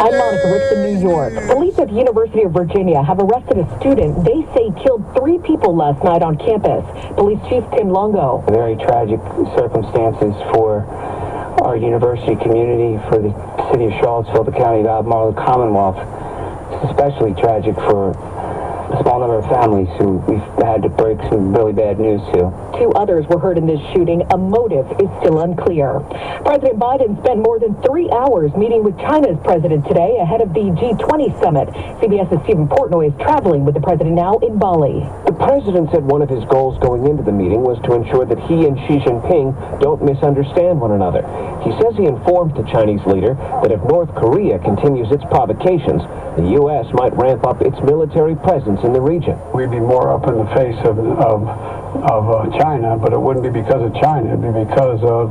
I'm Monica Ricks in New York. Police at the University of Virginia have arrested a student they say killed 3 people last night on campus. Police Chief Tim Longo. Very tragic circumstances for our university community, for the city of Charlottesville, the county of Albemarle, the Commonwealth. It's especially tragic for a small number of families who we've had to break some really bad news to. 2 others were hurt in this shooting. A motive is still unclear. President Biden spent more than 3 hours meeting with China's president today ahead of the G20 summit. CBS's Stephen Portnoy is traveling with the president now in Bali. The president said one of his goals going into the meeting was to ensure that he and Xi Jinping don't misunderstand one another. He says he informed the Chinese leader that if North Korea continues its provocations, the U.S. might ramp up its military presence in the region. We'd be more up in the face of China, but it wouldn't be because of China. It'd be because of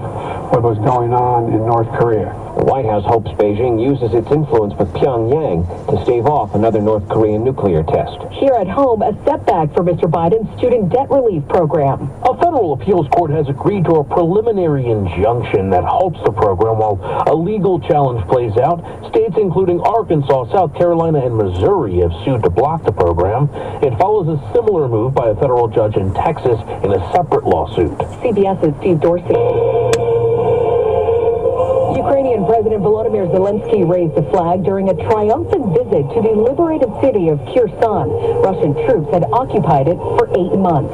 what was going on in North Korea. The White House hopes Beijing uses its influence with Pyongyang to stave off another North Korean nuclear test. Here at home, a setback for Mr. Biden's student debt relief program. A federal appeals court has agreed to a preliminary injunction that halts the program while a legal challenge plays out. States including Arkansas, South Carolina, and Missouri have sued to block the program. It follows a similar move by a federal judge in Texas in a separate lawsuit. CBS's Steve Dorsey. Ukrainian President Volodymyr Zelensky raised the flag during a triumphant visit to the liberated city of Kherson. Russian troops had occupied it for 8 months.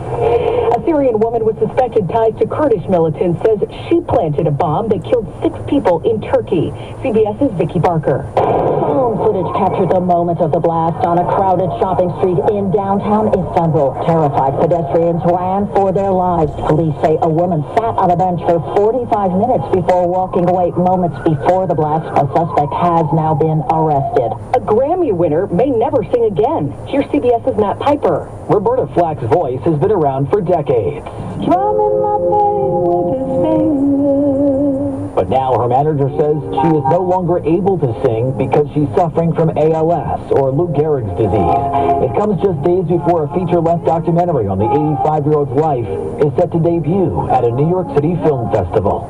A Syrian woman with suspected ties to Kurdish militants says she planted a bomb that killed 6 people in Turkey. CBS's Vicky Barker. Phone footage captured the moment of the blast on a crowded shopping street in downtown Istanbul. Terrified pedestrians ran for their lives. Police say a woman sat on a bench for 45 minutes before walking away. Moments before the blast, a suspect has now been arrested. A Grammy winner may never sing again. Here's CBS's Matt Piper. Roberta Flack's voice has been around for decades. Drumming my pain with his fingers. But now her manager says she is no longer able to sing because she's suffering from ALS, or Lou Gehrig's disease. It comes just days before a feature-length documentary on the 85-year-old's life is set to debut at a New York City film festival.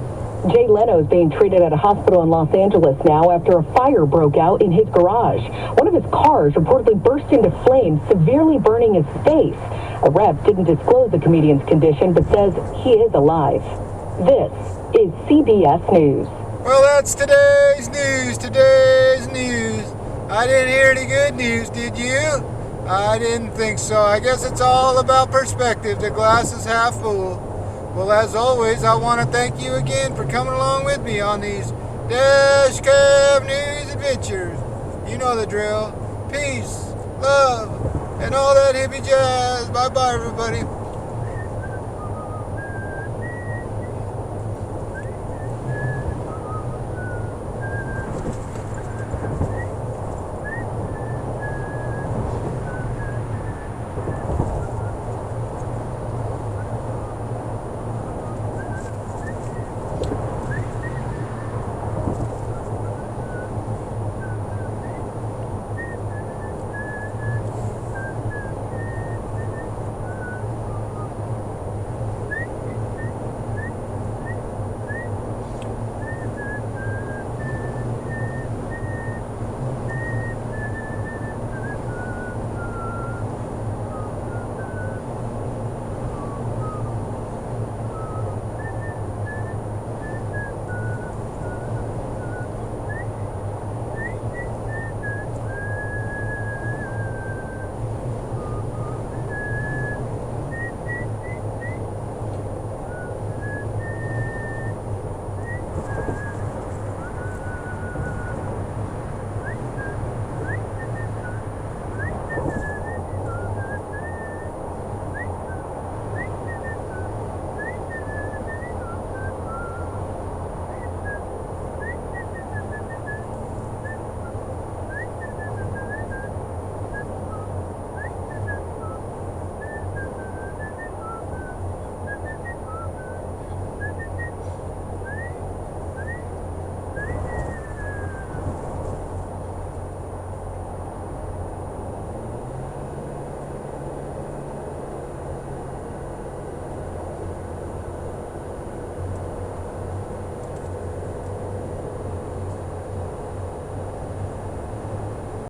Jay Leno is being treated at a hospital in Los Angeles now after a fire broke out in his garage. One of his cars reportedly burst into flames, severely burning his face. A rep didn't disclose the comedian's condition, but says he is alive. This is CBS News. Well, that's today's news. I didn't hear any good news, did you? I didn't think so. I guess it's all about perspective. The glass is half full. Well, as always, I want to thank you again for coming along with me on these Dash Cab News adventures. You know the drill. Peace, love, and all that hippie jazz. Bye-bye, everybody.